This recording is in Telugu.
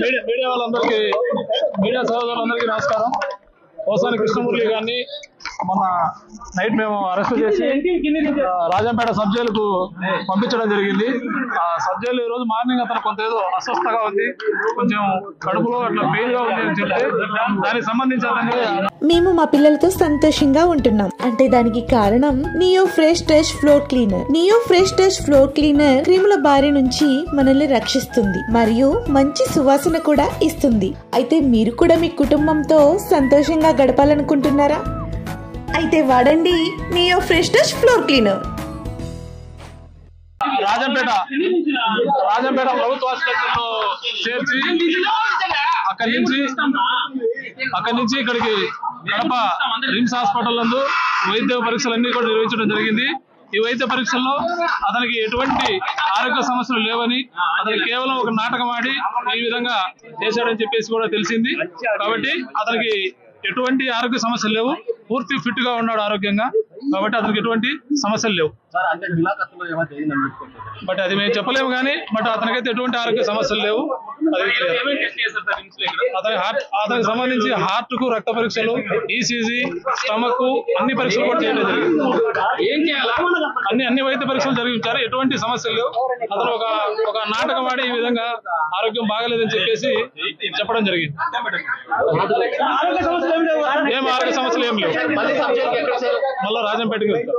మీడియా వాళ్ళందరికీ మీడియా సోదరులందరికీ నమస్కారం. పోసాని కృష్ణమురళి గారిని మొన్న నైట్ మేము అరెస్ట్ చేసి రాజంపేట సబ్ జైలుకు పంపించడం జరిగింది. ఆ సబ్ జైలు ఈ రోజు మార్నింగ్ అతను కొంత ఏదో అస్వస్థగా ఉంది, కొంచెం కడుపులో అట్లా పెయిన్ గా ఉంది అని చెప్తే దానికి సంబంధించి మేము మా పిల్లలతో సంతోషంగా ఉంటున్నాం అంటే దానికి కారణం Neo fresh touch floor cleaner. Neo fresh touch floor cleaner క్రిముల బారి నుంచి మనల్ని రక్షిస్తుంది మరియు మంచి సువాసన కూడా ఇస్తుంది. అయితే మీరు కూడా మీ కుటుంబంతో సంతోషంగా గడపాలనుకుంటున్నారా? అయితే వాడండి neo fresh touch floor cleaner. Rajampet ప్రభుత్వ ఆసుపత్రిలో చేర్చి అక్కడి నుంచి ఇక్కడికి కడప రిమ్స్ హాస్పిటల్ నందు వైద్య పరీక్షలన్నీ కూడా నిర్వహించడం జరిగింది. ఈ వైద్య పరీక్షల్లో అతనికి ఎటువంటి ఆరోగ్య సమస్యలు లేవని, అతను కేవలం ఒక నాటకం ఆడి ఈ విధంగా చేశాడని చెప్పేసి కూడా తెలిసింది. కాబట్టి అతనికి ఎటువంటి ఆరోగ్య సమస్యలు లేవు, పూర్తి ఫిట్ గా ఉన్నాడు ఆరోగ్యంగా. కాబట్టి అతనికి ఎటువంటి సమస్యలు లేవు. బట్ అది మేము చెప్పలేము కానీ బట్ అతనికైతే ఎటువంటి ఆరోగ్య సమస్యలు లేవు. అతనికి సంబంధించి హార్ట్ కు రక్త పరీక్షలు, ఈసీజీ, స్టమక్ అన్ని పరీక్షలు కూడా చేయడం జరిగింది. అన్ని వైద్య పరీక్షలు జరిగించారు, ఎటువంటి సమస్యలు లేవు. అతను ఒక నాటకం ఆడి ఈ విధంగా ఆరోగ్యం బాగలేదని చెప్పేసి చెప్పడం జరిగింది. ఏం ఆరోగ్య సమస్యలు ఏం లేవు. మళ్ళీ రాజంపేటకి వెళ్తాం.